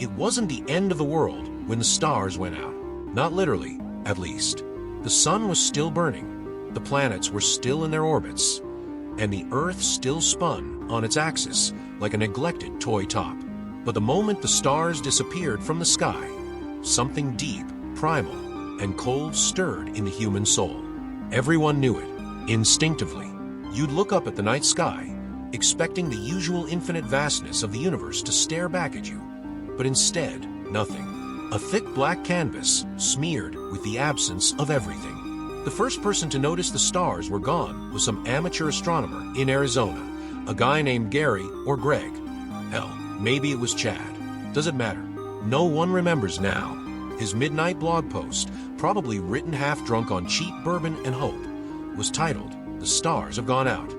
It wasn't the end of the world when the stars went out. Not literally, at least. The sun was still burning, the planets were still in their orbits, and the Earth still spun on its axis like a neglected toy top. But the moment the stars disappeared from the sky, something deep, primal, and cold stirred in the human soul. Everyone knew it, instinctively. You'd look up at the night sky, expecting the usual infinite vastness of the universe to stare back at you. But instead, nothing. A thick black canvas smeared with the absence of everything. The first person to notice the stars were gone was some amateur astronomer in Arizona, a guy named Gary or Greg. Hell, maybe it was Chad. Does it matter? No one remembers now. His midnight blog post, probably written half-drunk on cheap bourbon and hope, was titled, "The Stars Have Gone Out."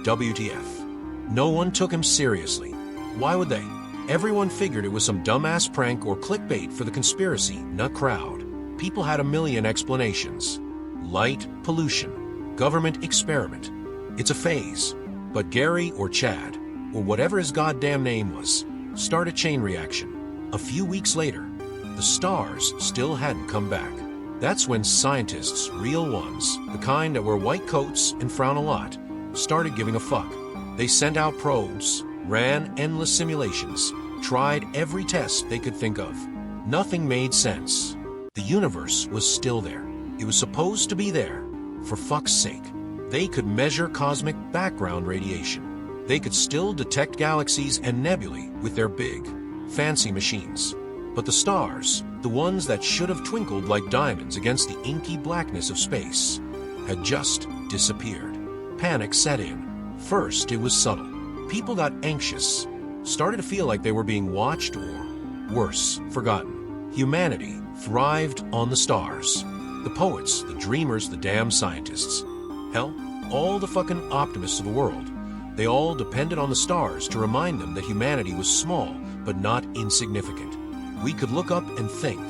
WTF. No one took him seriously. Why would they? Everyone figured it was some dumbass prank or clickbait for the conspiracy nut crowd. People had a million explanations. Light pollution, government experiment. It's a phase. But Gary or Chad, or whatever his goddamn name was, started a chain reaction. A few weeks later, the stars still hadn't come back. That's when scientists, real ones, the kind that wear white coats and frown a lot, started giving a fuck. They sent out probes, ran endless simulations, tried every test they could think of. Nothing made sense. The universe was still there. It was supposed to be there. For fuck's sake. They could measure cosmic background radiation. They could still detect galaxies and nebulae with their big, fancy machines. But the stars, the ones that should have twinkled like diamonds against the inky blackness of space, had just disappeared. Panic set in. First, it was subtle. People got anxious, started to feel like they were being watched or, worse, forgotten. Humanity thrived on the stars. The poets, the dreamers, the damn scientists. Hell, all the fucking optimists of the world. They all depended on the stars to remind them that humanity was small, but not insignificant. We could look up and think,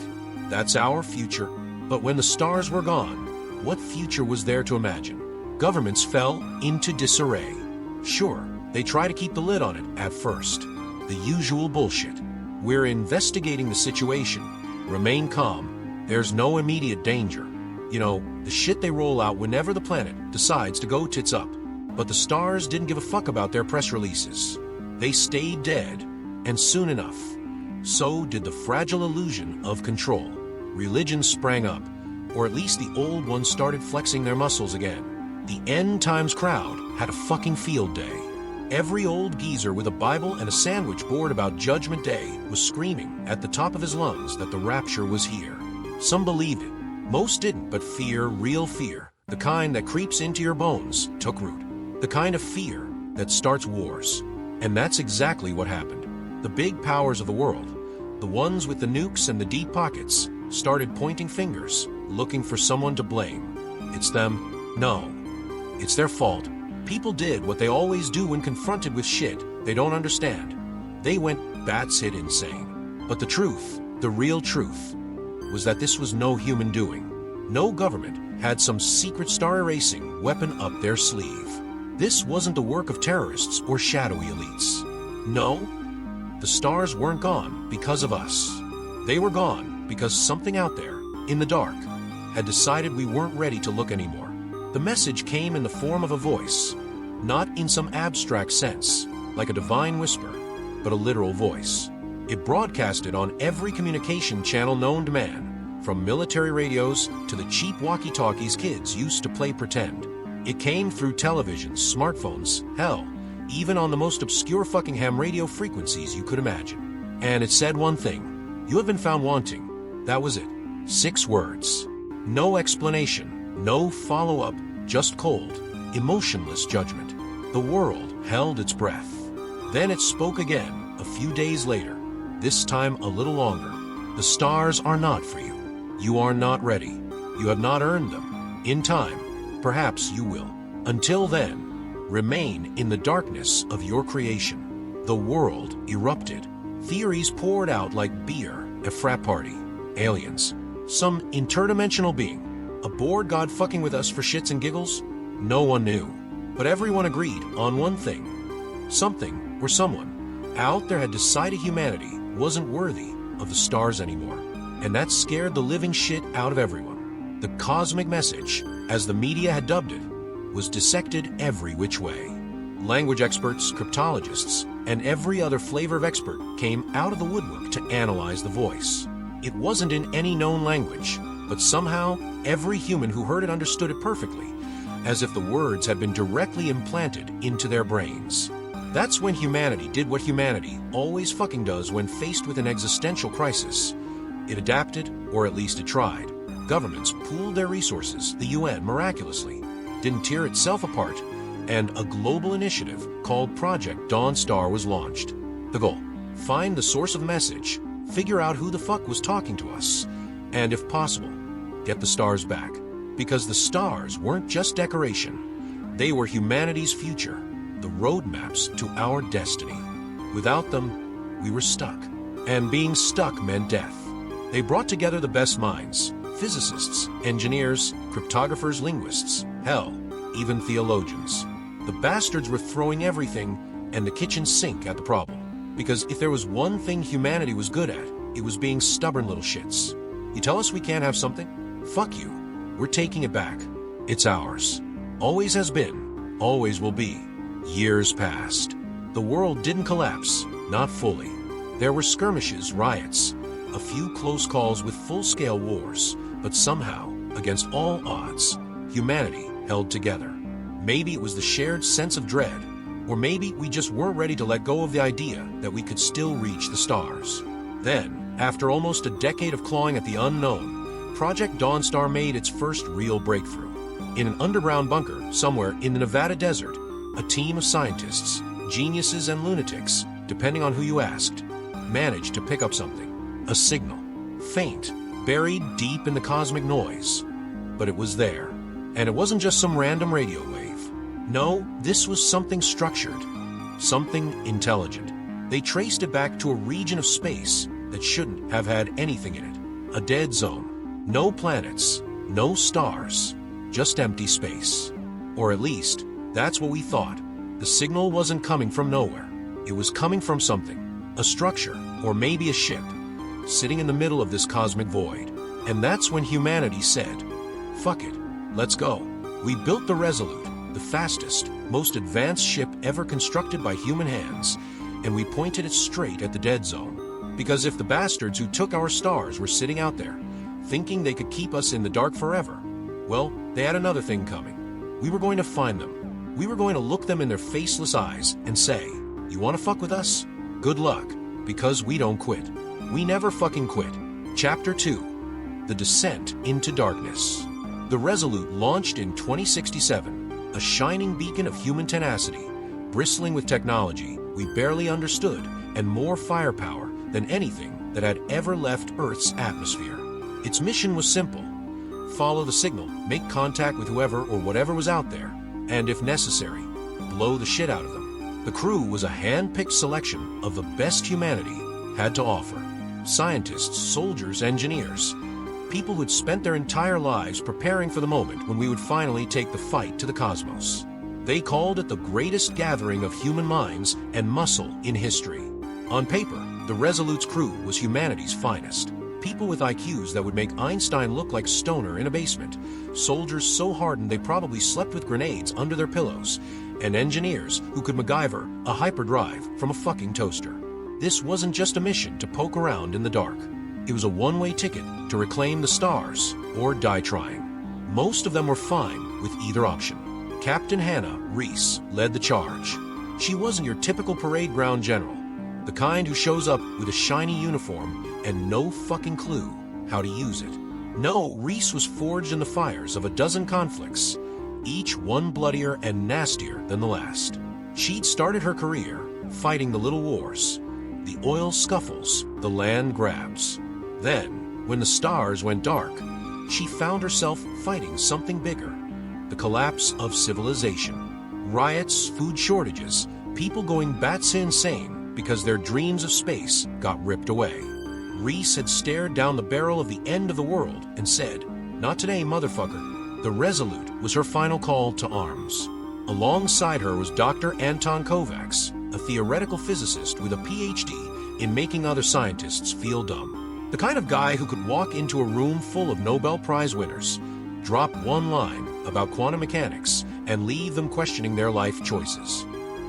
that's our future. But when the stars were gone, what future was there to imagine? Governments fell into disarray. Sure, they try to keep the lid on it at first. The usual bullshit. We're investigating the situation. Remain calm. There's no immediate danger. You know, the shit they roll out whenever the planet decides to go tits up. But the stars didn't give a fuck about their press releases. They stayed dead, and soon enough, so did the fragile illusion of control. Religion sprang up, or at least the old ones started flexing their muscles again. The end times crowd had a fucking field day. Every old geezer with a Bible and a sandwich board about Judgment Day was screaming at the top of his lungs that the rapture was here. Some believed it. Most didn't, but fear, real fear, the kind that creeps into your bones, took root. The kind of fear that starts wars. And that's exactly what happened. The big powers of the world, the ones with the nukes and the deep pockets, started pointing fingers, looking for someone to blame. It's them. No. It's their fault. People did what they always do when confronted with shit they don't understand. They went batshit insane. But the truth, the real truth, was that this was no human doing. No government had some secret star-erasing weapon up their sleeve. This wasn't the work of terrorists or shadowy elites. No, the stars weren't gone because of us. They were gone because something out there, in the dark, had decided we weren't ready to look anymore. The message came in the form of a voice, not in some abstract sense, like a divine whisper, but a literal voice. It broadcasted on every communication channel known to man, from military radios to the cheap walkie-talkies kids used to play pretend. It came through televisions, smartphones, hell, even on the most obscure fucking ham radio frequencies you could imagine. And it said one thing: you have been found wanting. That was it. 6 words. No explanation, no follow-up, just cold, emotionless judgment. The world held its breath. Then it spoke again, a few days later, this time a little longer. The stars are not for you. You are not ready. You have not earned them. In time, perhaps you will. Until then, remain in the darkness of your creation. The world erupted. Theories poured out like beer at frat party. Aliens. Some interdimensional being. A bored god fucking with us for shits and giggles? No one knew. But everyone agreed on one thing. Something or someone out there had decided humanity wasn't worthy of the stars anymore, and that scared the living shit out of everyone. The cosmic message, as the media had dubbed it, was dissected every which way. Language experts, cryptologists, and every other flavor of expert came out of the woodwork to analyze the voice. It wasn't in any known language, but somehow every human who heard it understood it perfectly, as if the words had been directly implanted into their brains. That's when humanity did what humanity always fucking does when faced with an existential crisis. It adapted, or at least it tried. Governments pooled their resources, the UN miraculously didn't tear itself apart, and a global initiative called Project Dawnstar was launched. The goal: find the source of message, figure out who the fuck was talking to us, and if possible, get the stars back. Because the stars weren't just decoration. They were humanity's future, the roadmaps to our destiny. Without them, we were stuck. And being stuck meant death. They brought together the best minds: physicists, engineers, cryptographers, linguists, hell, even theologians. The bastards were throwing everything and the kitchen sink at the problem. Because if there was one thing humanity was good at, it was being stubborn little shits. You tell us we can't have something? Fuck you. We're taking it back. It's ours. Always has been. Always will be. Years passed. The world didn't collapse. Not fully. There were skirmishes, riots, a few close calls with full-scale wars, but somehow, against all odds, humanity held together. Maybe it was the shared sense of dread, or maybe we just weren't ready to let go of the idea that we could still reach the stars. Then, after almost a decade of clawing at the unknown, Project Dawnstar made its first real breakthrough. In an underground bunker somewhere in the Nevada desert, a team of scientists, geniuses and lunatics, depending on who you asked, managed to pick up something. A signal. Faint, buried deep in the cosmic noise. But it was there. And it wasn't just some random radio wave. No, this was something structured. Something intelligent. They traced it back to a region of space that shouldn't have had anything in it. A dead zone. No planets. No stars. Just empty space. Or at least, that's what we thought. The signal wasn't coming from nowhere. It was coming from something. A structure, or maybe a ship, sitting in the middle of this cosmic void. And that's when humanity said, fuck it, let's go. We built the Resolute, the fastest, most advanced ship ever constructed by human hands, and we pointed it straight at the dead zone. Because if the bastards who took our stars were sitting out there, thinking they could keep us in the dark forever, well, they had another thing coming. We were going to find them. We were going to look them in their faceless eyes and say, you want to fuck with us? Good luck, because we don't quit. We never fucking quit. Chapter 2. The Descent into Darkness. The Resolute launched in 2067, a shining beacon of human tenacity, bristling with technology we barely understood and more firepower than anything that had ever left Earth's atmosphere. Its mission was simple. Follow the signal, make contact with whoever or whatever was out there, and if necessary, blow the shit out of them. The crew was a hand-picked selection of the best humanity had to offer. Scientists, soldiers, engineers, people who'd spent their entire lives preparing for the moment when we would finally take the fight to the cosmos. They called it the greatest gathering of human minds and muscle in history. On paper, the Resolute's crew was humanity's finest. People with IQs that would make Einstein look like Stoner in a basement, soldiers so hardened they probably slept with grenades under their pillows, and engineers who could MacGyver a hyperdrive from a fucking toaster. This wasn't just a mission to poke around in the dark. It was a one-way ticket to reclaim the stars or die trying. Most of them were fine with either option. Captain Hannah Reese led the charge. She wasn't your typical parade ground general, the kind who shows up with a shiny uniform and no fucking clue how to use it. No, Reese was forged in the fires of a dozen conflicts, each one bloodier and nastier than the last. She'd started her career fighting the little wars, the oil scuffles, the land grabs. Then, when the stars went dark, she found herself fighting something bigger. The collapse of civilization. Riots, food shortages, people going batshit insane because their dreams of space got ripped away. Reese had stared down the barrel of the end of the world and said, not today, motherfucker. The Resolute was her final call to arms. Alongside her was Dr. Anton Kovacs, a theoretical physicist with a PhD in making other scientists feel dumb. The kind of guy who could walk into a room full of Nobel Prize winners, drop one line about quantum mechanics, and leave them questioning their life choices.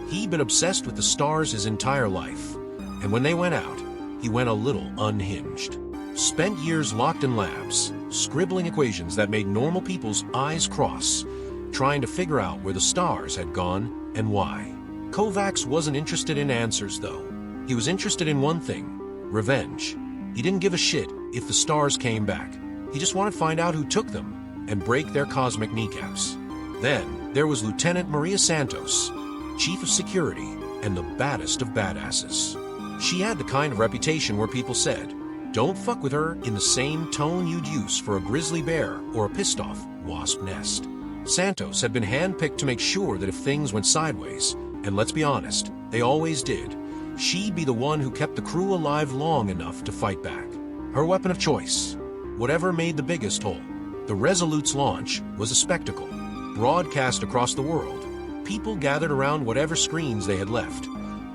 He'd been obsessed with the stars his entire life, and when they went out, he went a little unhinged. Spent years locked in labs, scribbling equations that made normal people's eyes cross, trying to figure out where the stars had gone and why. Kovacs wasn't interested in answers, though. He was interested in one thing: revenge. He didn't give a shit if the stars came back. He just wanted to find out who took them and break their cosmic kneecaps. Then there was Lieutenant Maria Santos, Chief of Security and the baddest of badasses. She had the kind of reputation where people said, "Don't fuck with her," in the same tone you'd use for a grizzly bear or a pissed-off wasp nest. Santos had been handpicked to make sure that if things went sideways, and let's be honest, they always did, she'd be the one who kept the crew alive long enough to fight back. Her weapon of choice, whatever made the biggest hole. The Resolute's launch was a spectacle, broadcast across the world. People gathered around whatever screens they had left,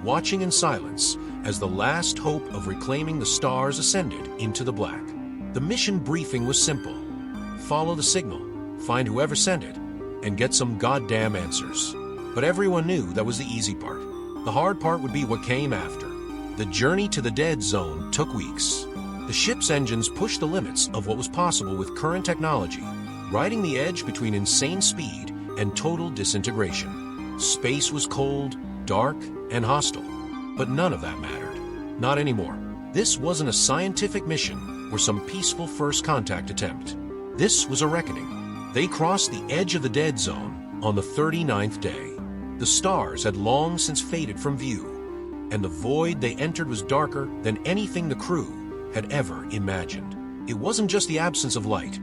watching in silence as the last hope of reclaiming the stars ascended into the black. The mission briefing was simple: follow the signal, find whoever sent it, and get some goddamn answers. But everyone knew that was the easy part. The hard part would be what came after. The journey to the dead zone took weeks. The ship's engines pushed the limits of what was possible with current technology, riding the edge between insane speed and total disintegration. Space was cold, dark, and hostile, but none of that mattered. Not anymore. This wasn't a scientific mission or some peaceful first contact attempt. This was a reckoning. They crossed the edge of the dead zone on the 39th day. The stars had long since faded from view, and the void they entered was darker than anything the crew had ever imagined. It wasn't just the absence of light,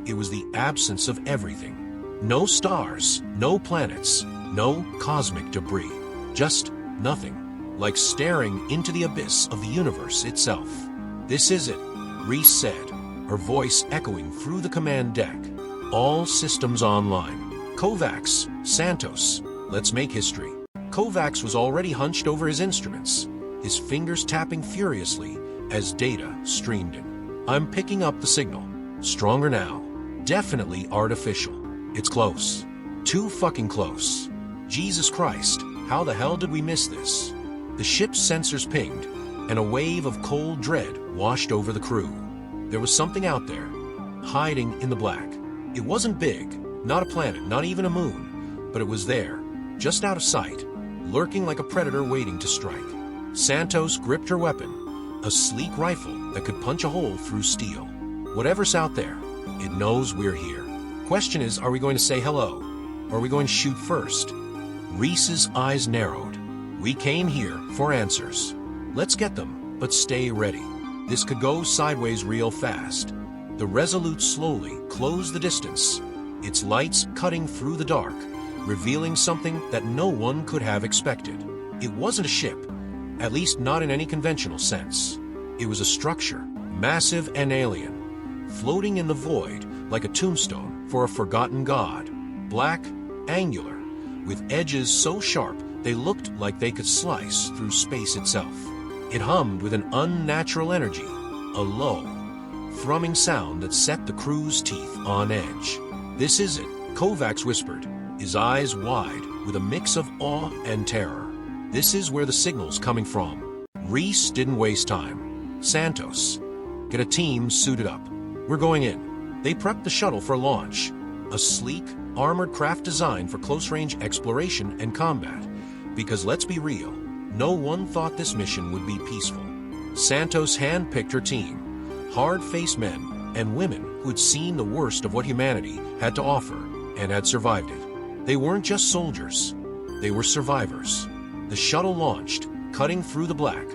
it was the absence of everything. No stars, no planets, no cosmic debris. Just nothing, like staring into the abyss of the universe itself. "This is it," Reese said, her voice echoing through the command deck. "All systems online. Kovacs, Santos, let's make history." Kovacs was already hunched over his instruments, his fingers tapping furiously as data streamed in. "I'm picking up the signal. Stronger now. Definitely artificial. It's close. Too fucking close. Jesus Christ, how the hell did we miss this?" The ship's sensors pinged, and a wave of cold dread washed over the crew. There was something out there, hiding in the black. It wasn't big, not a planet, not even a moon, but it was there, just out of sight, lurking like a predator waiting to strike. Santos gripped her weapon, a sleek rifle that could punch a hole through steel. Whatever's out there, it knows we're here. Question is, are we going to say hello, or are we going to shoot first? Reese's eyes narrowed. "We came here for answers. Let's get them, but stay ready. This could go sideways real fast." The Resolute slowly closed the distance, its lights cutting through the dark, revealing something that no one could have expected. It wasn't a ship, at least not in any conventional sense. It was a structure, massive and alien, floating in the void like a tombstone for a forgotten god. Black, angular, with edges so sharp they looked like they could slice through space itself. It hummed with an unnatural energy, a low, thrumming sound that set the crew's teeth on edge. "This is it," Kovacs whispered, his eyes wide with a mix of awe and terror. "This is where the signal's coming from." Reese didn't waste time. "Santos, get a team suited up. We're going in." They prepped the shuttle for launch, a sleek, armored craft designed for close-range exploration and combat. Because let's be real, no one thought this mission would be peaceful. Santos handpicked her team, hard-faced men and women who had seen the worst of what humanity had to offer and had survived it. They weren't just soldiers, they were survivors. The shuttle launched, cutting through the black,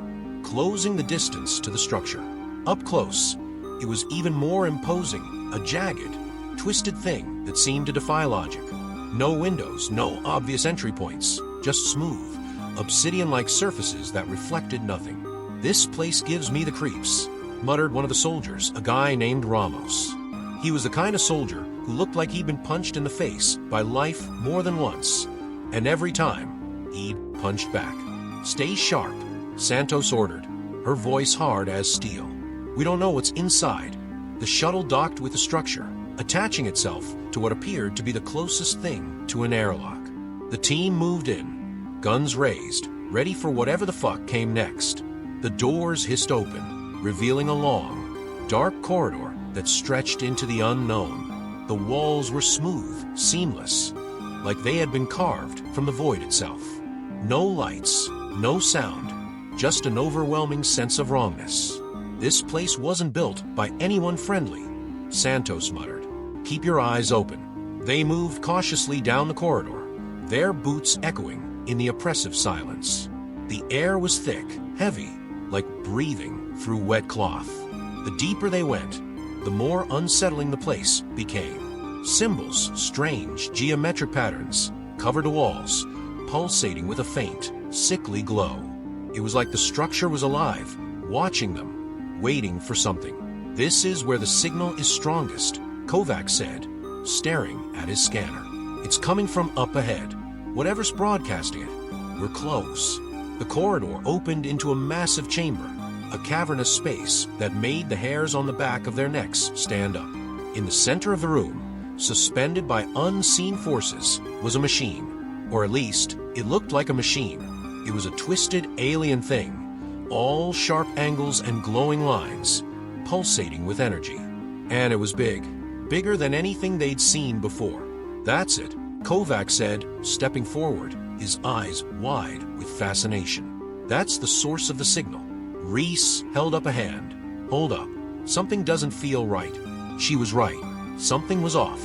closing the distance to the structure. Up close, it was even more imposing, a jagged, twisted thing that seemed to defy logic. No windows, no obvious entry points, just smooth, obsidian-like surfaces that reflected nothing. "This place gives me the creeps," muttered one of the soldiers, a guy named Ramos. He was the kind of soldier who looked like he'd been punched in the face by life more than once, and every time, he'd punched back. "Stay sharp," Santos ordered. her voice hard as steel. "We don't know what's inside." The shuttle docked with the structure, attaching itself to what appeared to be the closest thing to an airlock. The team moved in, guns raised, ready for whatever the fuck came next. The doors hissed open, revealing a long, dark corridor that stretched into the unknown. The walls were smooth, seamless, like they had been carved from the void itself. No lights, no sound, just an overwhelming sense of wrongness. "This place wasn't built by anyone friendly," Santos muttered. "Keep your eyes open." They moved cautiously down the corridor, their boots echoing in the oppressive silence. The air was thick, heavy, like breathing through wet cloth. The deeper they went, the more unsettling the place became. Symbols, strange geometric patterns, covered the walls, pulsating with a faint, sickly glow. It was like the structure was alive, watching them, waiting for something. "This is where the signal is strongest," Kovac said, staring at his scanner. "It's coming from up ahead. Whatever's broadcasting it. We're close." The corridor opened into a massive chamber, a cavernous space that made the hairs on the back of their necks stand up. In the center of the room, suspended by unseen forces, was a machine. Or at least, it looked like a machine. It was a twisted alien thing, all sharp angles and glowing lines, pulsating with energy. And it was big, bigger than anything they'd seen before. "That's it," Kovac said, stepping forward, his eyes wide with fascination. "That's the source of the signal." Reese held up a hand. "Hold up. Something doesn't feel right." She was right. Something was off.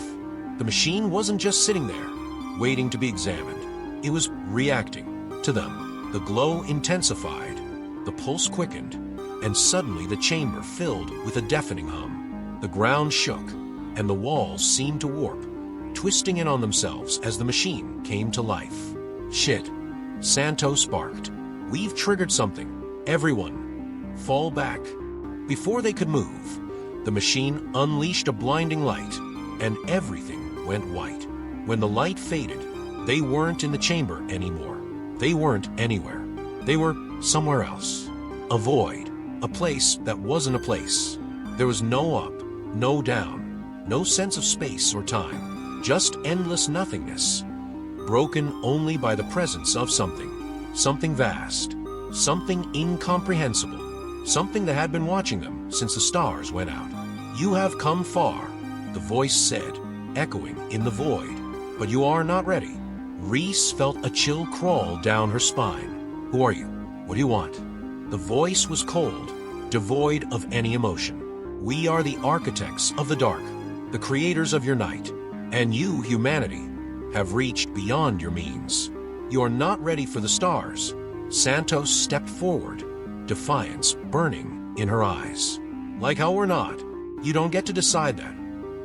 The machine wasn't just sitting there, waiting to be examined. It was reacting to them. The glow intensified, the pulse quickened, and suddenly the chamber filled with a deafening hum. The ground shook, and the walls seemed to warp, twisting in on themselves as the machine came to life. "Shit," Santos barked. "We've triggered something. Everyone, fall back." Before they could move, the machine unleashed a blinding light, and everything went white. When the light faded, they weren't in the chamber anymore. They weren't anywhere. They were somewhere else. A void, a place that wasn't a place. There was no up, no down, no sense of space or time, just endless nothingness, broken only by the presence of something. Something vast, something incomprehensible, something that had been watching them since the stars went out. "You have come far," the voice said, echoing in the void. "But you are not ready." Reese felt a chill crawl down her spine. "Who are you? What do you want?" The voice was cold, devoid of any emotion. "We are the architects of the dark, the creators of your night, and you, humanity, have reached beyond your means. You are not ready for the stars." Santos stepped forward, defiance burning in her eyes. "Like how we're not. You don't get to decide that."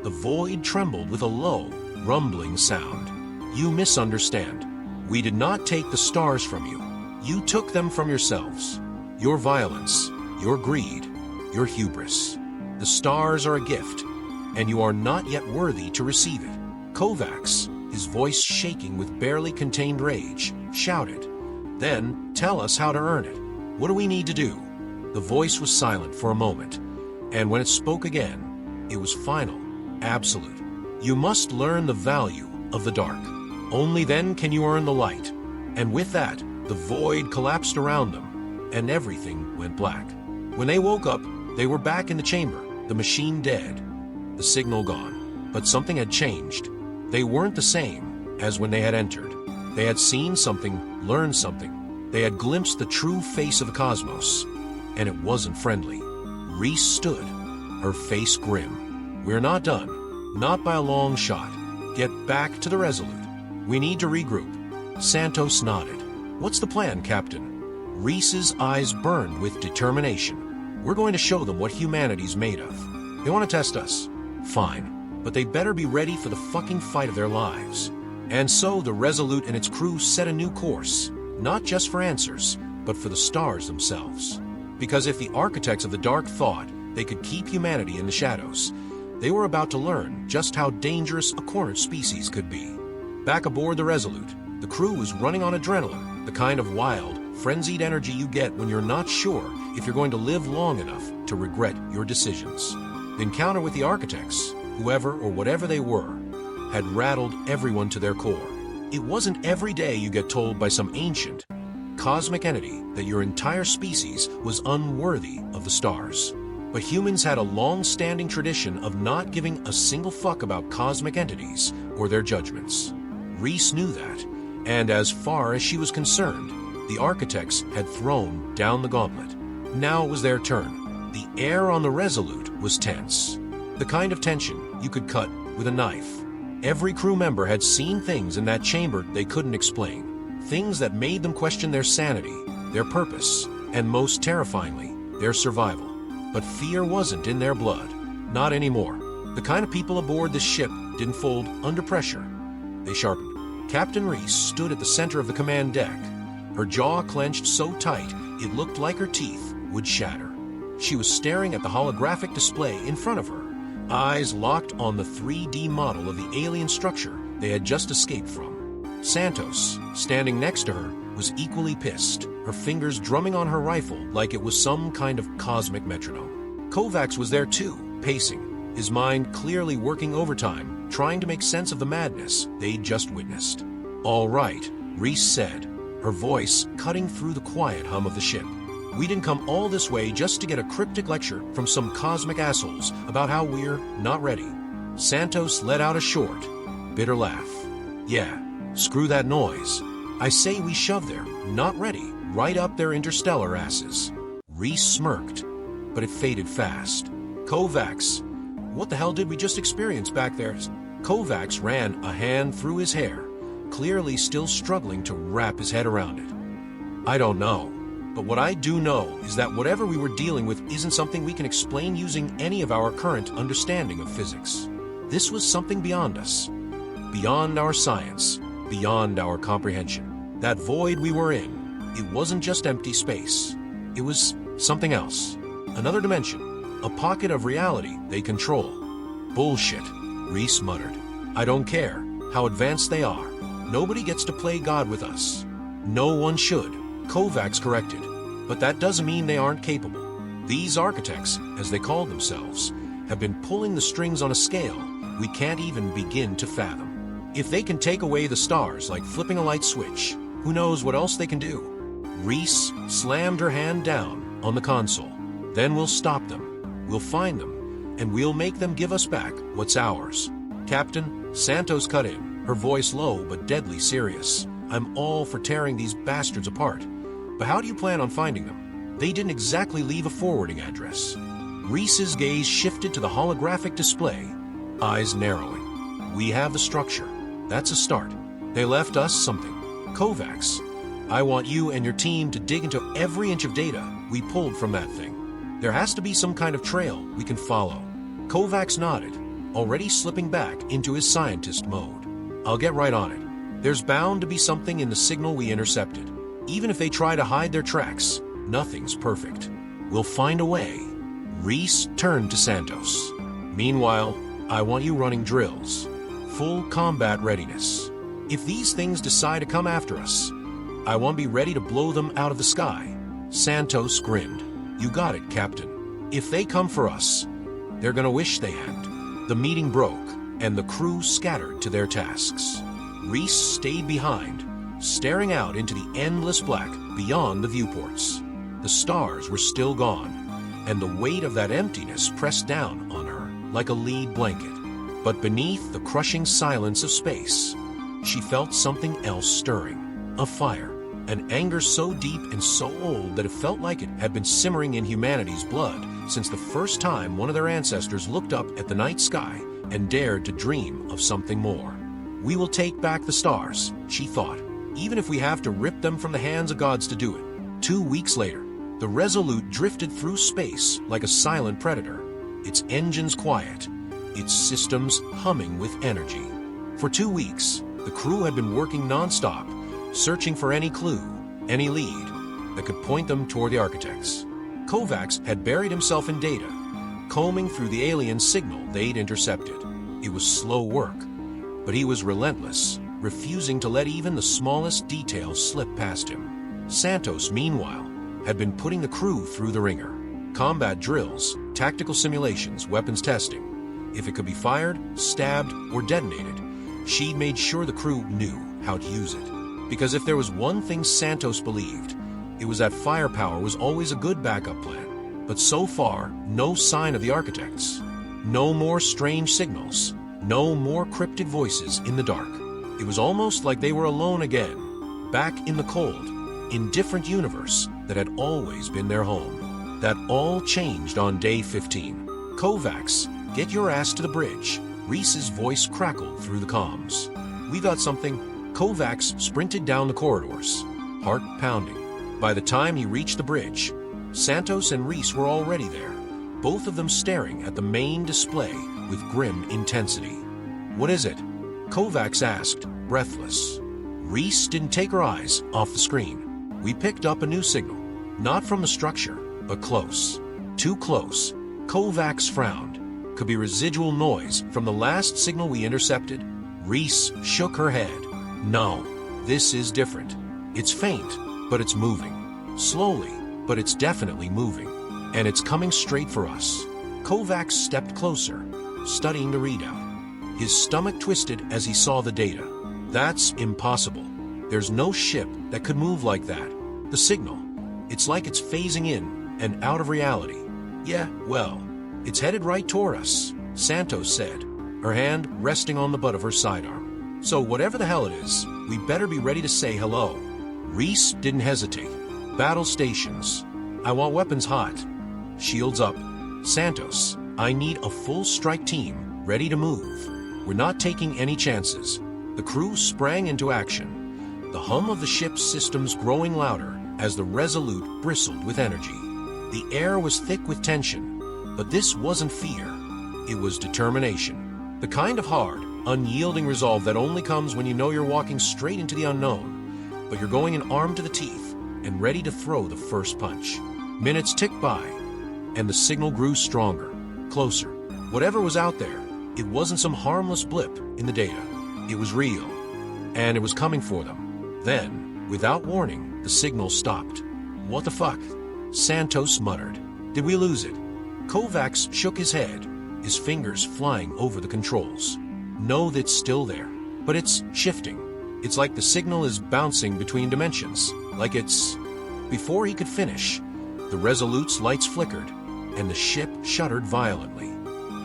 The void trembled with a low, rumbling sound. "You misunderstand. We did not take the stars from you. You took them from yourselves. Your violence, your greed, your hubris. The stars are a gift, and you are not yet worthy to receive it." Kovacs, his voice shaking with barely contained rage, shouted, "Then tell us how to earn it. What do we need to do?" The voice was silent for a moment, and when it spoke again, it was final, absolute. "You must learn the value of the dark. Only then can you earn the light." And with that, the void collapsed around them, and everything went black. When they woke up, they were back in the chamber, the machine dead, the signal gone. But something had changed. They weren't the same as when they had entered. They had seen something, learned something. They had glimpsed the true face of the cosmos, and it wasn't friendly. Reese stood, her face grim. "We're not done. Not by a long shot. Get back to the Resolute. We need to regroup." Santos nodded. "What's the plan, Captain?" Reese's eyes burned with determination. "We're going to show them what humanity's made of. They want to test us. Fine. But they'd better be ready for the fucking fight of their lives." And so the Resolute and its crew set a new course, not just for answers, but for the stars themselves. Because if the architects of the dark thought they could keep humanity in the shadows, they were about to learn just how dangerous a cornered species could be. Back aboard the Resolute, the crew was running on adrenaline, the kind of wild, frenzied energy you get when you're not sure if you're going to live long enough to regret your decisions. The encounter with the architects, whoever or whatever they were, had rattled everyone to their core. It wasn't every day you get told by some ancient, cosmic entity that your entire species was unworthy of the stars. But humans had a long-standing tradition of not giving a single fuck about cosmic entities or their judgments. Reese knew that, and as far as she was concerned, the architects had thrown down the gauntlet. Now it was their turn. The air on the Resolute was tense. The kind of tension you could cut with a knife. Every crew member had seen things in that chamber they couldn't explain. Things that made them question their sanity, their purpose, and most terrifyingly, their survival. But fear wasn't in their blood. Not anymore. The kind of people aboard this ship didn't fold under pressure. They sharpened. Captain Reese stood at the center of the command deck. Her jaw clenched so tight it looked like her teeth would shatter. She was staring at the holographic display in front of her, eyes locked on the 3D model of the alien structure they had just escaped from. Santos, standing next to her, was equally pissed, her fingers drumming on her rifle like it was some kind of cosmic metronome. Kovacs was there too, pacing, his mind clearly working overtime, trying to make sense of the madness they'd just witnessed. "All right," Reese said, her voice cutting through the quiet hum of the ship. "We didn't come all this way just to get a cryptic lecture from some cosmic assholes about how we're not ready." Santos let out a short, bitter laugh. "Yeah, screw that noise. I say we shove their not ready right up their interstellar asses." Reese smirked, but it faded fast. "Kovacs, what the hell did we just experience back there?" Kovacs ran a hand through his hair, clearly still struggling to wrap his head around it. "I don't know. But what I do know is that whatever we were dealing with isn't something we can explain using any of our current understanding of physics. This was something beyond us, beyond our science, beyond our comprehension. That void we were in, it wasn't just empty space. It was something else, another dimension, a pocket of reality they control." "Bullshit," Reese muttered. "I don't care how advanced they are. Nobody gets to play God with us." "No one should," Kovacs corrected, "but that doesn't mean they aren't capable. These architects, as they call themselves, have been pulling the strings on a scale we can't even begin to fathom. If they can take away the stars like flipping a light switch, who knows what else they can do?" Reese slammed her hand down on the console. "Then we'll stop them, we'll find them, and we'll make them give us back what's ours." "Captain," Santos cut in, her voice low but deadly serious, "I'm all for tearing these bastards apart. But how do you plan on finding them? They didn't exactly leave a forwarding address." Reese's gaze shifted to the holographic display, eyes narrowing. "We have the structure. That's a start. They left us something. Kovacs, I want you and your team to dig into every inch of data we pulled from that thing. There has to be some kind of trail we can follow." Kovacs nodded, already slipping back into his scientist mode. "I'll get right on it. There's bound to be something in the signal we intercepted. Even if they try to hide their tracks, nothing's perfect. We'll find a way." Reese turned to Santos. "Meanwhile, I want you running drills. Full combat readiness. If these things decide to come after us, I want to be ready to blow them out of the sky." Santos grinned. "You got it, Captain. If they come for us, they're gonna wish they hadn't." The meeting broke, and the crew scattered to their tasks. Reese stayed behind, staring out into the endless black beyond the viewports. The stars were still gone, and the weight of that emptiness pressed down on her like a lead blanket. But beneath the crushing silence of space, she felt something else stirring. A fire, an anger so deep and so old that it felt like it had been simmering in humanity's blood since the first time one of their ancestors looked up at the night sky and dared to dream of something more. "We will take back the stars," she thought, "even if we have to rip them from the hands of gods to do it." 2 weeks later, the Resolute drifted through space like a silent predator, its engines quiet, its systems humming with energy. For 2 weeks, the crew had been working non-stop, searching for any clue, any lead that could point them toward the architects. Kovacs had buried himself in data, combing through the alien signal they'd intercepted. It was slow work, but he was relentless, refusing to let even the smallest detail slip past him. Santos, meanwhile, had been putting the crew through the ringer. Combat drills, tactical simulations, weapons testing. If it could be fired, stabbed, or detonated, she'd made sure the crew knew how to use it. Because if there was one thing Santos believed, it was that firepower was always a good backup plan. But so far, no sign of the architects. No more strange signals. No more cryptic voices in the dark. It was almost like they were alone again, back in the cold, indifferent universe that had always been their home. That all changed on day 15. Kovacs, get your ass to the bridge. Reese's voice crackled through the comms. We got something. Kovacs sprinted down the corridors, heart pounding. By the time he reached the bridge, Santos and Reese were already there, both of them staring at the main display with grim intensity. What is it? Kovacs asked, breathless. Reese didn't take her eyes off the screen. We picked up a new signal, not from the structure, but close. Too close. Kovacs frowned. Could be residual noise from the last signal we intercepted. Reese shook her head. No, this is different. It's faint, but it's moving. Slowly, but it's definitely moving. And it's coming straight for us. Kovacs stepped closer, studying the readout. His stomach twisted as he saw the data. That's impossible. There's no ship that could move like that. The signal, it's like it's phasing in and out of reality. Yeah, well, it's headed right toward us, Santos said, her hand resting on the butt of her sidearm. So whatever the hell it is, we better be ready to say hello. Reese didn't hesitate. Battle stations. I want weapons hot. Shields up. Santos, I need a full strike team ready to move. We're not taking any chances. The crew sprang into action, the hum of the ship's systems growing louder as the Resolute bristled with energy. The air was thick with tension, but this wasn't fear. It was determination. The kind of hard, unyielding resolve that only comes when you know you're walking straight into the unknown, but you're going in armed to the teeth and ready to throw the first punch. Minutes ticked by, and the signal grew stronger, closer. Whatever was out there, it wasn't some harmless blip in the data. It was real, and it was coming for them. Then, without warning, the signal stopped. What the fuck? Santos muttered. Did we lose it? Kovacs shook his head, his fingers flying over the controls. No, that's still there, but it's shifting. It's like the signal is bouncing between dimensions, like it's... Before he could finish, the Resolute's lights flickered, and the ship shuddered violently.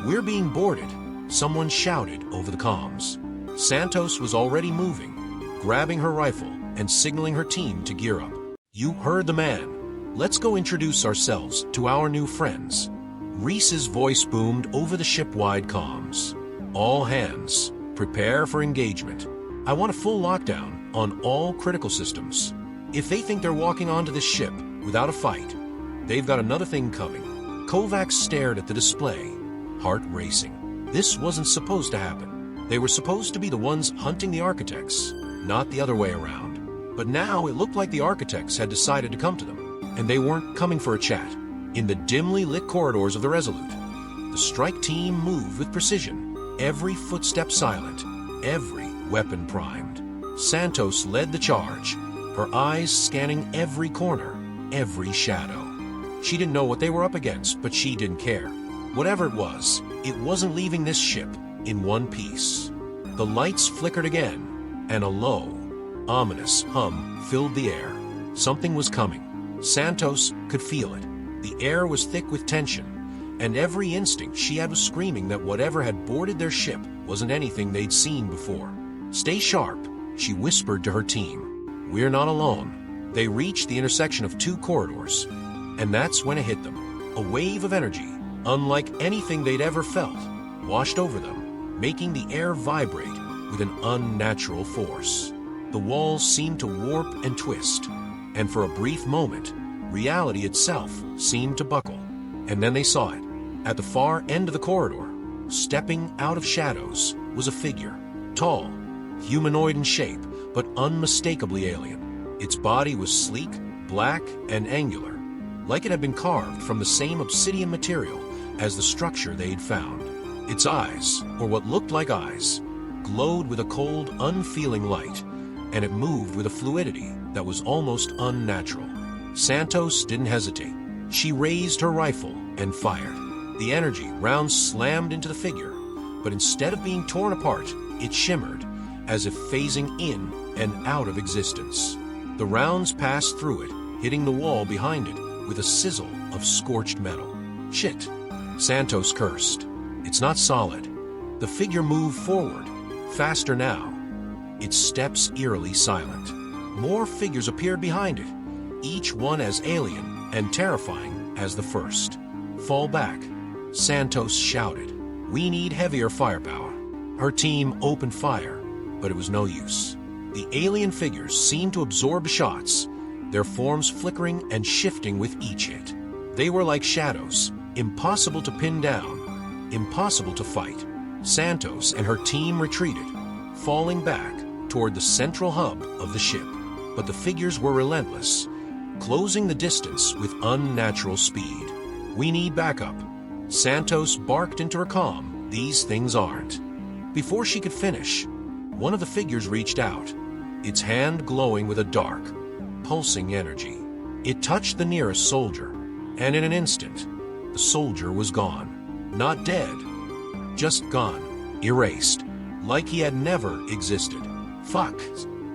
We're being boarded, someone shouted over the comms. Santos was already moving, grabbing her rifle and signaling her team to gear up. You heard the man. Let's go introduce ourselves to our new friends. Reese's voice boomed over the ship-wide comms. All hands, prepare for engagement. I want a full lockdown on all critical systems. If they think they're walking onto this ship without a fight, they've got another thing coming. Kovacs stared at the display, heart racing. This wasn't supposed to happen. They were supposed to be the ones hunting the architects, not the other way around. But now it looked like the architects had decided to come to them, and they weren't coming for a chat. In the dimly lit corridors of the Resolute, the strike team moved with precision, every footstep silent, every weapon primed. Santos led the charge, her eyes scanning every corner, every shadow. She didn't know what they were up against, but she didn't care. Whatever it wasn't leaving this ship in one piece. The lights flickered again, and a low, ominous hum filled the air. Something was coming. Santos could feel it. The air was thick with tension, and every instinct she had was screaming that whatever had boarded their ship wasn't anything they'd seen before. Stay sharp, she whispered to her team. We're not alone. They reached the intersection of two corridors, and that's when it hit them. A wave of energy, unlike anything they'd ever felt, washed over them, making the air vibrate with an unnatural force. The walls seemed to warp and twist, and for a brief moment, reality itself seemed to buckle. And then they saw it. At the far end of the corridor, stepping out of shadows, was a figure. Tall, humanoid in shape, but unmistakably alien. Its body was sleek, black, and angular, like it had been carved from the same obsidian material as the structure they'd found. Its eyes, or what looked like eyes, glowed with a cold, unfeeling light, and it moved with a fluidity that was almost unnatural. Santos didn't hesitate. She raised her rifle and fired. The energy rounds slammed into the figure, but instead of being torn apart, it shimmered, as if phasing in and out of existence. The rounds passed through it, hitting the wall behind it with a sizzle of scorched metal. Shit, Santos cursed. It's not solid. The figure moved forward, faster now, its steps eerily silent. More figures appeared behind it, each one as alien and terrifying as the first. Fall back, Santos shouted. We need heavier firepower. Her team opened fire, but it was no use. The alien figures seemed to absorb shots, their forms flickering and shifting with each hit. They were like shadows, impossible to pin down, impossible to fight. Santos and her team retreated, falling back toward the central hub of the ship. But the figures were relentless, closing the distance with unnatural speed. We need backup. Santos barked into her comm. These things aren't. Before she could finish, one of the figures reached out, its hand glowing with a dark, pulsing energy. It touched the nearest soldier, and in an instant, the soldier was gone. Not dead, just gone, erased, like he had never existed. Fuck,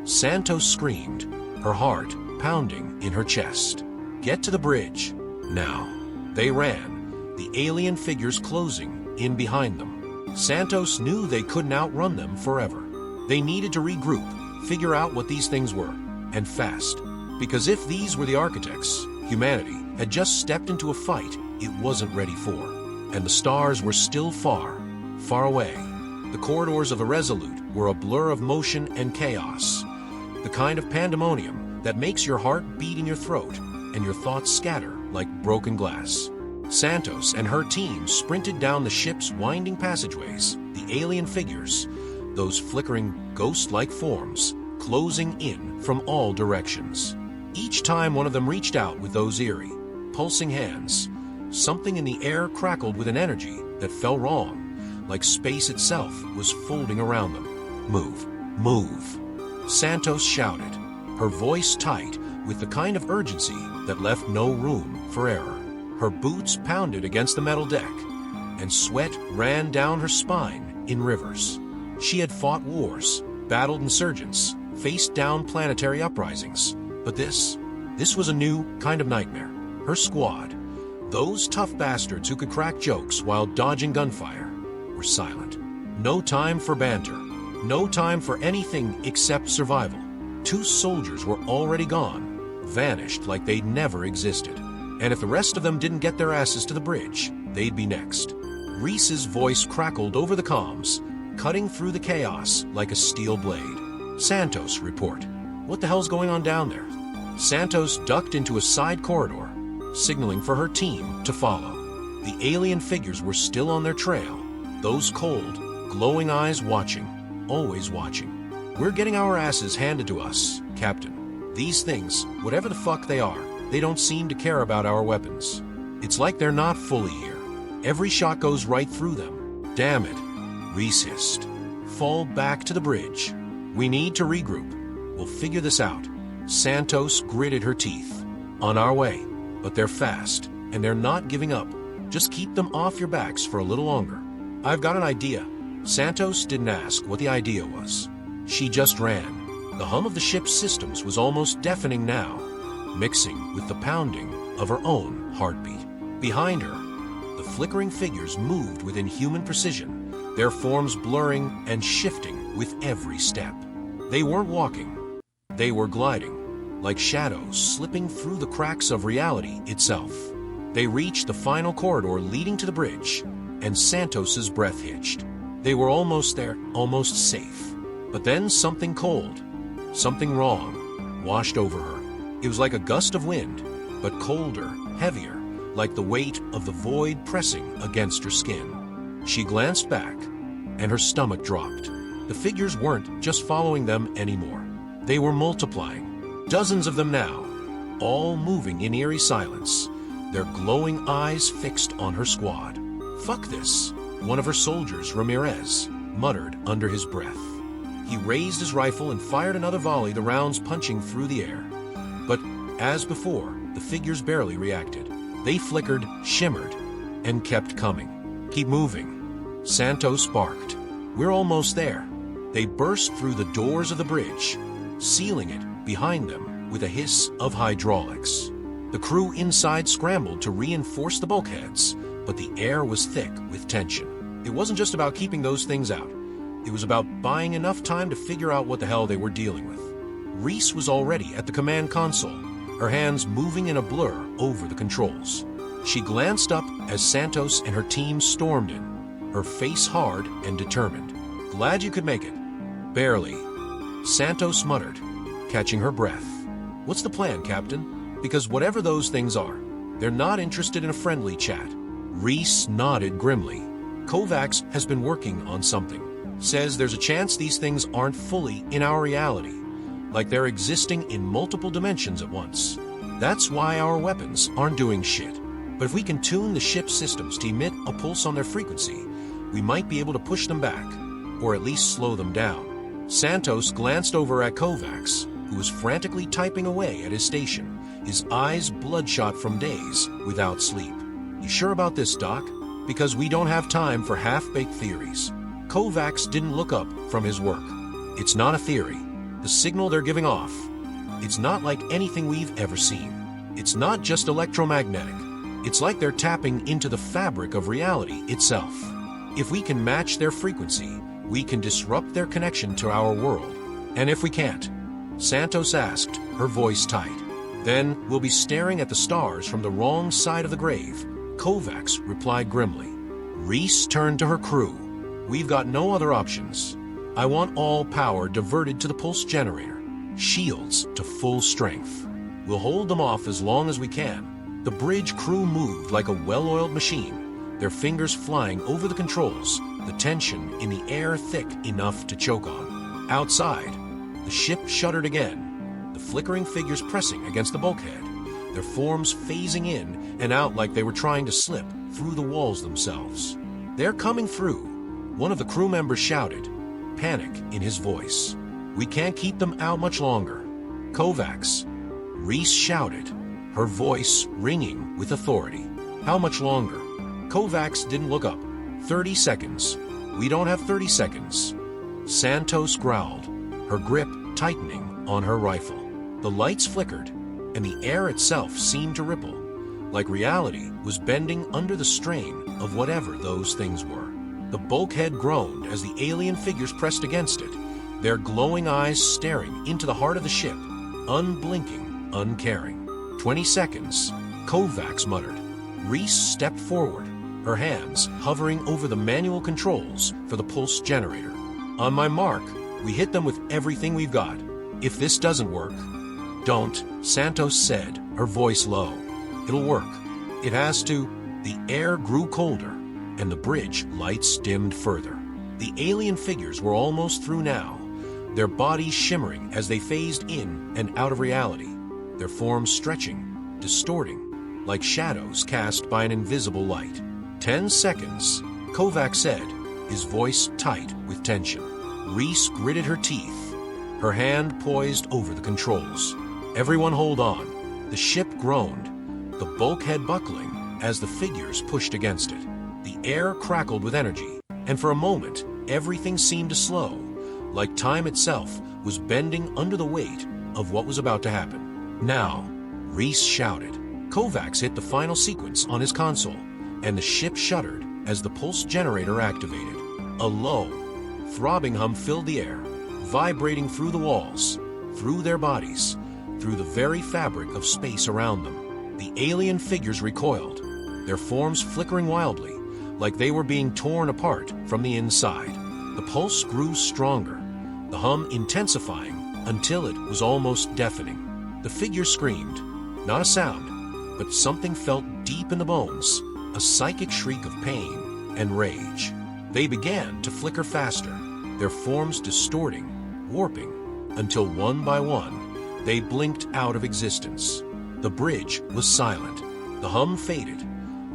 Santos screamed, her heart pounding in her chest. Get to the bridge, now. They ran, the alien figures closing in behind them. Santos knew they couldn't outrun them forever. They needed to regroup, figure out what these things were, and fast. Because if these were the architects, humanity had just stepped into a fight it wasn't ready for. And the stars were still far, far away. The corridors of the Resolute were a blur of motion and chaos. The kind of pandemonium that makes your heart beat in your throat and your thoughts scatter like broken glass. Santos and her team sprinted down the ship's winding passageways, the alien figures, those flickering ghost-like forms, closing in from all directions. Each time one of them reached out with those eerie, pulsing hands, something in the air crackled with an energy that felt wrong, like space itself was folding around them. Move, move, Santos shouted, her voice tight with the kind of urgency that left no room for error. Her boots pounded against the metal deck, and sweat ran down her spine in rivers. She had fought wars, battled insurgents, faced down planetary uprisings. But this was a new kind of nightmare. Her squad, those tough bastards who could crack jokes while dodging gunfire, were silent. No time for banter, no time for anything except survival. 2 soldiers were already gone, vanished like they'd never existed. And if the rest of them didn't get their asses to the bridge, they'd be next. Reese's voice crackled over the comms, cutting through the chaos like a steel blade. Santos, report. What the hell's going on down there? Santos ducked into a side corridor, signaling for her team to follow. The alien figures were still on their trail, those cold, glowing eyes watching, always watching. We're getting our asses handed to us, Captain. These things, whatever the fuck they are, they don't seem to care about our weapons. It's like they're not fully here. Every shot goes right through them. Damn it, Reese hissed. Fall back to the bridge. We need to regroup. We'll figure this out. Santos gritted her teeth. On our way, but they're fast, and they're not giving up. Just keep them off your backs for a little longer. I've got an idea. Santos didn't ask what the idea was. She just ran. The hum of the ship's systems was almost deafening now, mixing with the pounding of her own heartbeat. Behind her, the flickering figures moved with inhuman precision, their forms blurring and shifting with every step. They weren't walking. They were gliding, like shadows slipping through the cracks of reality itself. They reached the final corridor leading to the bridge, and Santos's breath hitched. They were almost there, almost safe. But then something cold, something wrong, washed over her. It was like a gust of wind, but colder, heavier, like the weight of the void pressing against her skin. She glanced back, and her stomach dropped. The figures weren't just following them anymore. They were multiplying, dozens of them now, all moving in eerie silence, their glowing eyes fixed on her squad. Fuck this, one of her soldiers, Ramirez, muttered under his breath. He raised his rifle and fired another volley, the rounds punching through the air. But, as before, the figures barely reacted. They flickered, shimmered, and kept coming. "Keep moving," Santos barked. "We're almost there." They burst through the doors of the bridge, sealing it behind them with a hiss of hydraulics. The crew inside scrambled to reinforce the bulkheads, but the air was thick with tension. It wasn't just about keeping those things out. It was about buying enough time to figure out what the hell they were dealing with. Reese was already at the command console, her hands moving in a blur over the controls. She glanced up as Santos and her team stormed in, her face hard and determined. "Glad you could make it." "Barely," Santos muttered, catching her breath. "What's the plan, Captain? Because whatever those things are, they're not interested in a friendly chat." Reese nodded grimly. "Kovacs has been working on something. Says there's a chance these things aren't fully in our reality, like they're existing in multiple dimensions at once. That's why our weapons aren't doing shit. But if we can tune the ship's systems to emit a pulse on their frequency, we might be able to push them back, or at least slow them down." Santos glanced over at Kovacs, who was frantically typing away at his station, his eyes bloodshot from days without sleep. "You sure about this, Doc? Because we don't have time for half-baked theories." Kovacs didn't look up from his work. "It's not a theory. The signal they're giving off, it's not like anything we've ever seen. It's not just electromagnetic. It's like they're tapping into the fabric of reality itself. If we can match their frequency, we can disrupt their connection to our world. And if we can't," Santos asked, her voice tight, "then we'll be staring at the stars from the wrong side of the grave." Kovacs replied grimly. Reese turned to her crew. "We've got no other options. I want all power diverted to the pulse generator. Shields to full strength. We'll hold them off as long as we can." The bridge crew moved like a well-oiled machine, their fingers flying over the controls, the tension in the air thick enough to choke on. Outside, the ship shuddered again, the flickering figures pressing against the bulkhead, their forms phasing in and out like they were trying to slip through the walls themselves. "They're coming through," one of the crew members shouted, panic in his voice. "We can't keep them out much longer." "Kovacs," Reese shouted, her voice ringing with authority. "How much longer?" Kovacs didn't look up. 30 seconds. "We don't have 30 seconds." Santos growled, her grip tightening on her rifle. The lights flickered, and the air itself seemed to ripple, like reality was bending under the strain of whatever those things were. The bulkhead groaned as the alien figures pressed against it, their glowing eyes staring into the heart of the ship, unblinking, uncaring. 20 seconds, Kovacs muttered. Reese stepped forward, her hands hovering over the manual controls for the pulse generator. "On my mark, we hit them with everything we've got. If this doesn't work..." "Don't," Santos said, her voice low. "It'll work. It has to." The air grew colder, and the bridge lights dimmed further. The alien figures were almost through now, their bodies shimmering as they phased in and out of reality, their forms stretching, distorting, like shadows cast by an invisible light. 10 seconds, Kovacs said, his voice tight with tension. Reese gritted her teeth, her hand poised over the controls. "Everyone hold on." The ship groaned, the bulkhead buckling as the figures pushed against it. The air crackled with energy, and for a moment, everything seemed to slow, like time itself was bending under the weight of what was about to happen. "Now," Reese shouted. Kovacs hit the final sequence on his console, and the ship shuddered as the pulse generator activated. A low, throbbing hum filled the air, vibrating through the walls, through their bodies, through the very fabric of space around them. The alien figures recoiled, their forms flickering wildly, like they were being torn apart from the inside. The pulse grew stronger, the hum intensifying until it was almost deafening. The figures screamed, not a sound, but something felt deep in the bones, a psychic shriek of pain and rage. They began to flicker faster, their forms distorting, warping, until one by one, they blinked out of existence. The bridge was silent, the hum faded,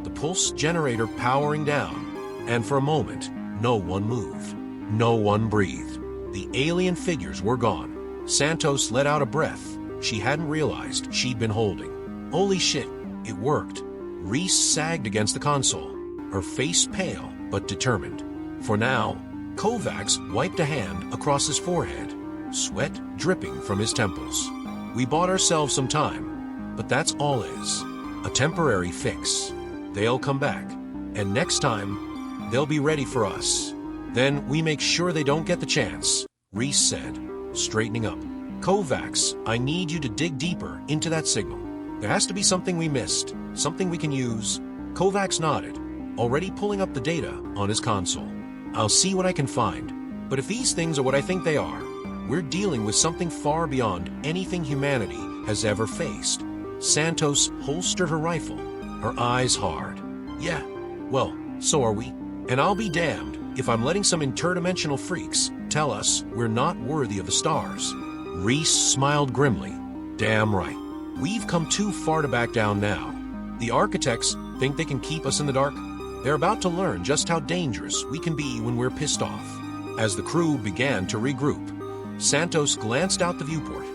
the pulse generator powering down, and for a moment, no one moved, no one breathed. The alien figures were gone. Santos let out a breath she hadn't realized she'd been holding. Holy shit, it worked. Reese sagged against the console, her face pale but determined. For now, Kovacs wiped a hand across his forehead, sweat dripping from his temples. We bought ourselves some time, but that's all is. A temporary fix. They'll come back, and next time, they'll be ready for us. Then we make sure they don't get the chance, Reese said, straightening up. Kovacs, I need you to dig deeper into that signal. There has to be something we missed, something we can use. Kovacs nodded, already pulling up the data on his console. I'll see what I can find, but if these things are what I think they are, we're dealing with something far beyond anything humanity has ever faced. Santos holstered her rifle, her eyes hard. Yeah, well, so are we. And I'll be damned if I'm letting some interdimensional freaks tell us we're not worthy of the stars. Reese smiled grimly. Damn right. We've come too far to back down now. The architects think they can keep us in the dark. They're about to learn just how dangerous we can be when we're pissed off. As the crew began to regroup, Santos glanced out the viewport,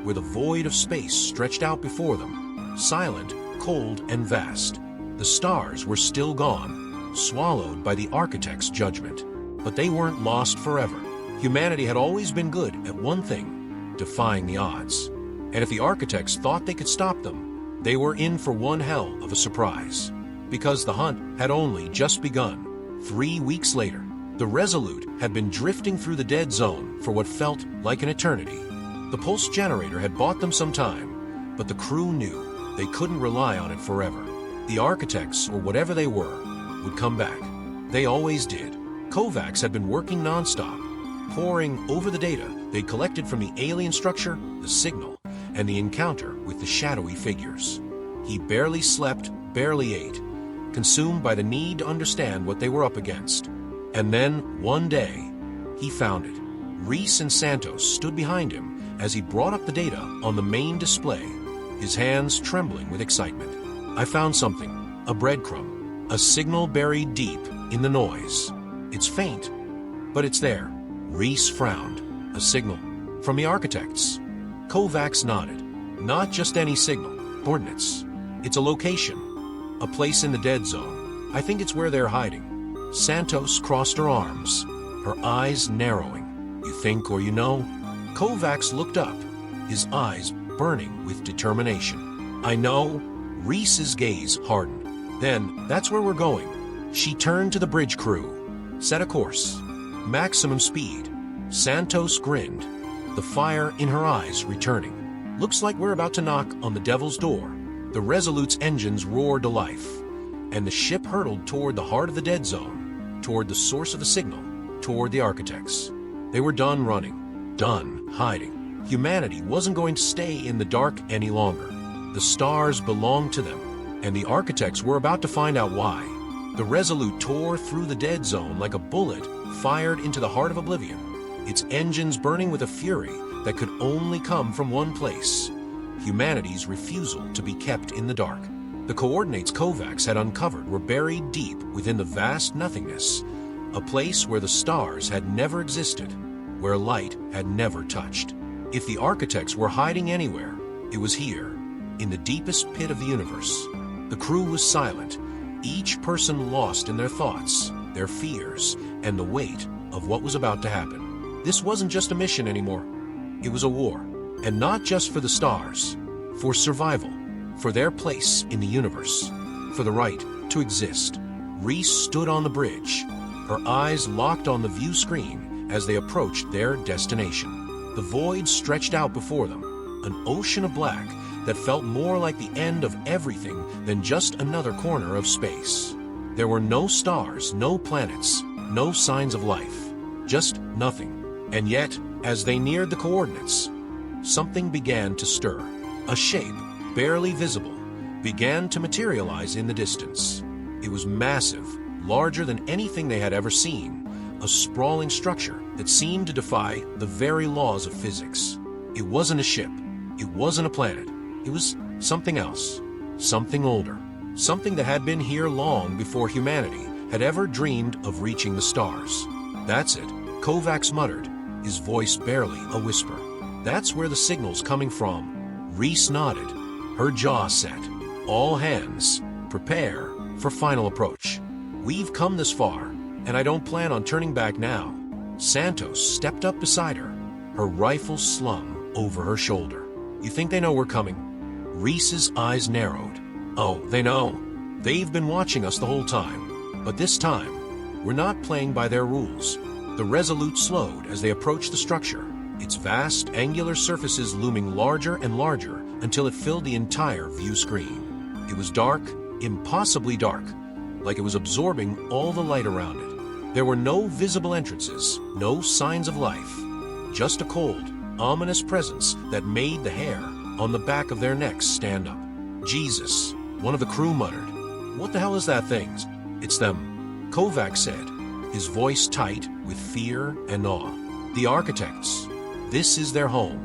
where the void of space stretched out before them, silent, cold, and vast. The stars were still gone, swallowed by the architect's judgment. But they weren't lost forever. Humanity had always been good at one thing, defying the odds. And if the architects thought they could stop them, they were in for one hell of a surprise. Because the hunt had only just begun. 3 weeks later, the Resolute had been drifting through the dead zone for what felt like an eternity. The pulse generator had bought them some time, but the crew knew they couldn't rely on it forever. The architects, or whatever they were, would come back. They always did. Kovacs had been working nonstop, poring over the data they'd collected from the alien structure, the signal, and the encounter with the shadowy figures. He barely slept, barely ate, consumed by the need to understand what they were up against. And then, one day, he found it. Reese and Santos stood behind him as he brought up the data on the main display, his hands trembling with excitement. I found something, a breadcrumb, a signal buried deep in the noise. It's faint, but it's there. Reese frowned. A signal from the architects. Kovacs nodded. Not just any signal. Coordinates. It's a location. A place in the dead zone. I think it's where they're hiding. Santos crossed her arms, her eyes narrowing. You think or you know? Kovacs looked up, his eyes burning with determination. I know. Reese's gaze hardened. Then, that's where we're going. She turned to the bridge crew. Set a course. Maximum speed. Santos grinned, the fire in her eyes returning. Looks like we're about to knock on the devil's door. The Resolute's engines roared to life, and the ship hurtled toward the heart of the dead zone, toward the source of the signal, toward the architects. They were done running, done hiding. Humanity wasn't going to stay in the dark any longer. The stars belonged to them, and the architects were about to find out why. The Resolute tore through the dead zone like a bullet fired into the heart of oblivion, its engines burning with a fury that could only come from one place: humanity's refusal to be kept in the dark. The coordinates Kovacs had uncovered were buried deep within the vast nothingness, a place where the stars had never existed, where light had never touched. If the architects were hiding anywhere, it was here, in the deepest pit of the universe. The crew was silent, each person lost in their thoughts, their fears, and the weight of what was about to happen. This wasn't just a mission anymore. It was a war, and not just for the stars, for survival, for their place in the universe, for the right to exist. Reese stood on the bridge, her eyes locked on the view screen as they approached their destination. The void stretched out before them, an ocean of black that felt more like the end of everything than just another corner of space. There were no stars, no planets, no signs of life, just nothing. And yet, as they neared the coordinates, something began to stir. A shape, barely visible, began to materialize in the distance. It was massive, larger than anything they had ever seen, a sprawling structure that seemed to defy the very laws of physics. It wasn't a ship. It wasn't a planet. It was something else, something older, something that had been here long before humanity had ever dreamed of reaching the stars. That's it, Kovacs muttered, his voice barely a whisper. "That's where the signal's coming from." Reese nodded, her jaw set. "All hands, prepare for final approach. We've come this far, and I don't plan on turning back now." Santos stepped up beside her, her rifle slung over her shoulder. "You think they know we're coming?" Reese's eyes narrowed. "Oh, they know. They've been watching us the whole time. But this time, we're not playing by their rules." The Resolute slowed as they approached the structure, its vast angular surfaces looming larger and larger until it filled the entire view screen. It was dark, impossibly dark, like it was absorbing all the light around it. There were no visible entrances, no signs of life, just a cold, ominous presence that made the hair on the back of their necks stand up. "Jesus," one of the crew muttered. "What the hell is that thing?" "It's them," Kovac said, his voice tight with fear and awe. "The architects. This is their home."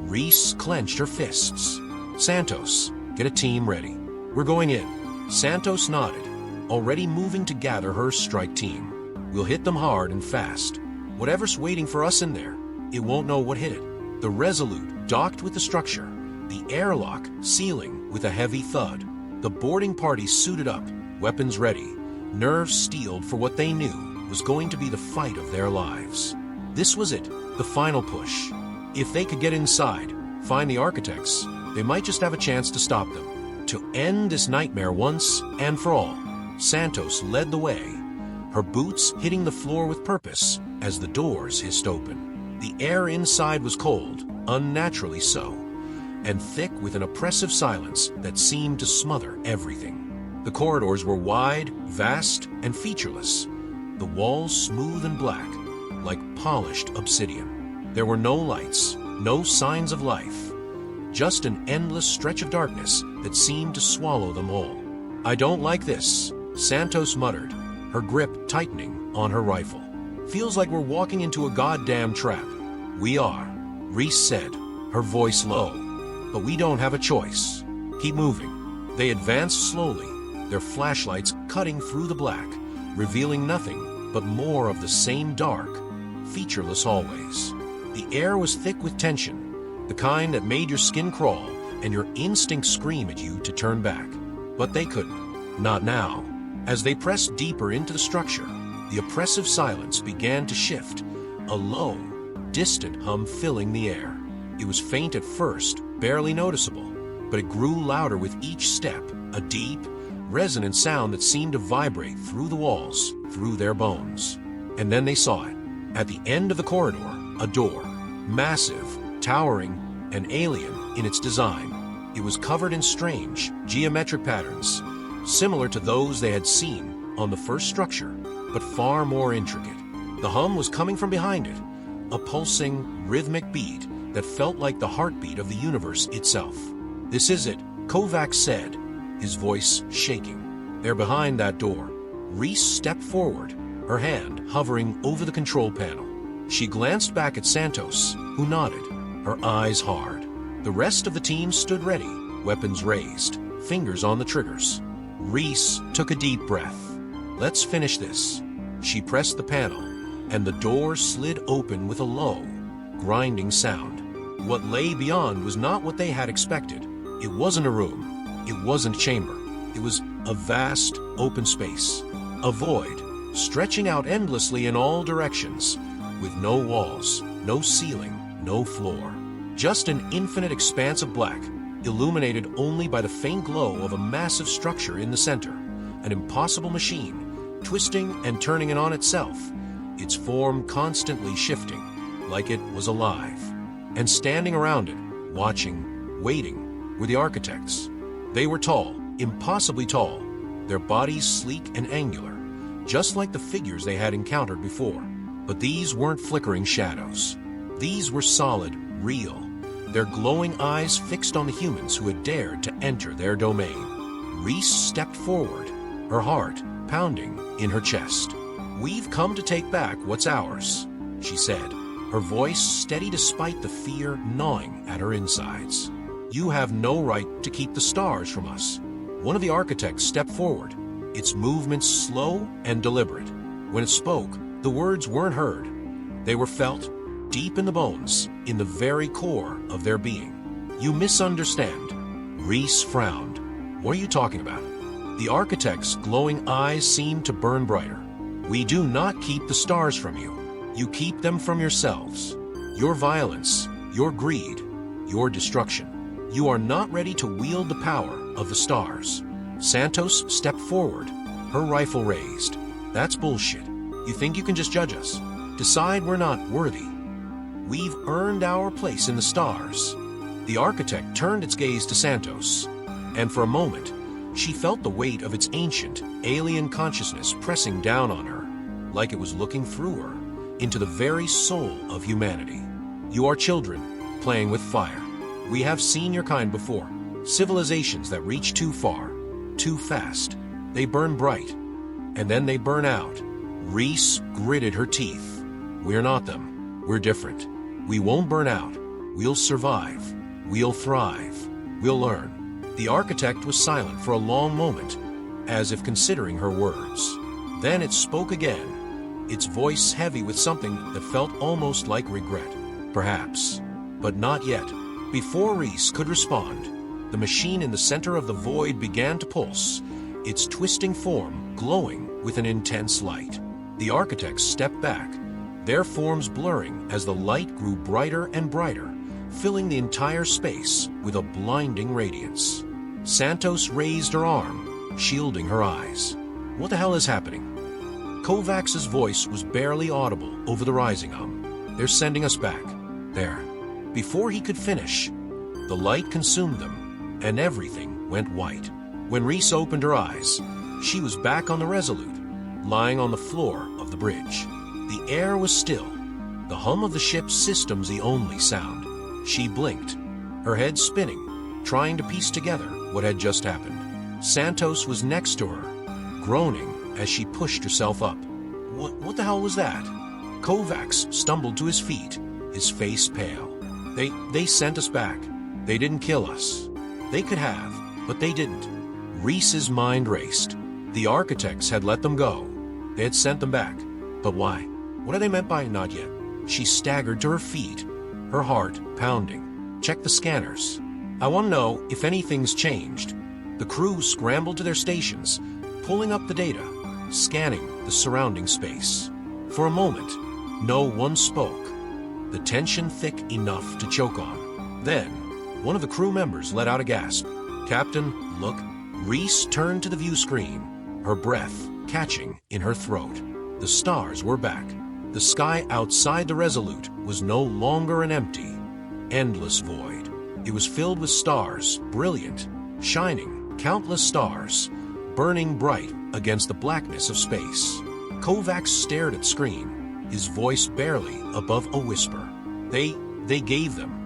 Reese clenched her fists. "Santos, get a team ready. We're going in." Santos nodded, already moving to gather her strike team. "We'll hit them hard and fast. Whatever's waiting for us in there, it won't know what hit it." The Resolute docked with the structure, the airlock sealing with a heavy thud. The boarding party suited up, weapons ready, nerves steeled for what they knew was going to be the fight of their lives. This was it, the final push. If they could get inside, find the architects, they might just have a chance to stop them. To end this nightmare once and for all, Santos led the way, her boots hitting the floor with purpose as the doors hissed open. The air inside was cold, unnaturally so, and thick with an oppressive silence that seemed to smother everything. The corridors were wide, vast, and featureless, the walls smooth and black, like polished obsidian. There were no lights, no signs of life, just an endless stretch of darkness that seemed to swallow them all. "I don't like this," Santos muttered, her grip tightening on her rifle. "Feels like we're walking into a goddamn trap." "We are," Reese said, her voice low. "But we don't have a choice. Keep moving." They advanced slowly, their flashlights cutting through the black, revealing nothing but more of the same dark, featureless hallways. The air was thick with tension, the kind that made your skin crawl and your instincts scream at you to turn back. But they couldn't. Not now. As they pressed deeper into the structure, the oppressive silence began to shift, a low, distant hum filling the air. It was faint at first, barely noticeable, but it grew louder with each step, a deep, resonant sound that seemed to vibrate through the walls, through their bones. And then they saw it. At the end of the corridor, a door, massive, towering, and alien in its design. It was covered in strange, geometric patterns, similar to those they had seen on the first structure, but far more intricate. The hum was coming from behind it, a pulsing, rhythmic beat that felt like the heartbeat of the universe itself. "This is it," Kovac said, his voice shaking. "They're behind that door." Reese stepped forward, her hand hovering over the control panel. She glanced back at Santos, who nodded, her eyes hard. The rest of the team stood ready, weapons raised, fingers on the triggers. Reese took a deep breath. "Let's finish this." She pressed the panel, and the door slid open with a low, grinding sound. What lay beyond was not what they had expected. It wasn't a room. It wasn't a chamber. It was a vast, open space. A void, stretching out endlessly in all directions, with no walls, no ceiling, no floor. Just an infinite expanse of black, illuminated only by the faint glow of a massive structure in the center, an impossible machine, twisting and turning it on itself, its form constantly shifting, like it was alive. And standing around it, watching, waiting, were the architects. They were tall, impossibly tall, their bodies sleek and angular, just like the figures they had encountered before. But these weren't flickering shadows. These were solid, real, their glowing eyes fixed on the humans who had dared to enter their domain. Reese stepped forward, her heart pounding in her chest. "We've come to take back what's ours," she said, her voice steady despite the fear gnawing at her insides. "You have no right to keep the stars from us." One of the architects stepped forward, its movements slow and deliberate. When it spoke, the words weren't heard. They were felt, deep in the bones, in the very core of their being. You misunderstand. Reese frowned. What are you talking about? The architect's glowing eyes seemed to burn brighter. We do not keep the stars from you. You keep them from yourselves. Your violence, your greed, your destruction. You are not ready to wield the power of the stars. Santos stepped forward, her rifle raised. That's bullshit. You think you can just judge us? Decide we're not worthy. We've earned our place in the stars. The architect turned its gaze to Santos, and for a moment, she felt the weight of its ancient, alien consciousness pressing down on her, like it was looking through her, into the very soul of humanity. You are children, playing with fire. We have seen your kind before. Civilizations that reach too far, too fast. They burn bright, and then they burn out. Reese gritted her teeth. We're not them. We're different. We won't burn out. We'll survive. We'll thrive. We'll learn. The architect was silent for a long moment, as if considering her words. Then it spoke again, its voice heavy with something that felt almost like regret. Perhaps, but not yet. Before Reese could respond, the machine in the center of the void began to pulse, its twisting form glowing with an intense light. The architects stepped back, their forms blurring as the light grew brighter and brighter, filling the entire space with a blinding radiance. Santos raised her arm, shielding her eyes. What the hell is happening? Kovacs's voice was barely audible over the rising hum. They're sending us back. There. Before he could finish, the light consumed them, and everything went white. When Reese opened her eyes, she was back on the Resolute, lying on the floor of the bridge. The air was still, the hum of the ship's systems the only sound. She blinked, her head spinning, trying to piece together what had just happened. Santos was next to her, groaning as she pushed herself up. What the hell was that? Kovacs stumbled to his feet, his face pale. They sent us back. They didn't kill us. They could have, but they didn't. Reese's mind raced. The architects had let them go. They had sent them back. But why? What had they meant by not yet? She staggered to her feet, her heart pounding. Check the scanners. I want to know if anything's changed. The crew scrambled to their stations, pulling up the data, scanning the surrounding space. For a moment, no one spoke, the tension thick enough to choke on. Then, one of the crew members let out a gasp. Captain, look. Reese turned to the view screen, her breath catching in her throat. The stars were back. The sky outside the Resolute was no longer an empty, endless void. It was filled with stars, brilliant, shining, countless stars, burning bright against the blackness of space. Kovacs stared at screen, his voice barely above a whisper. They gave them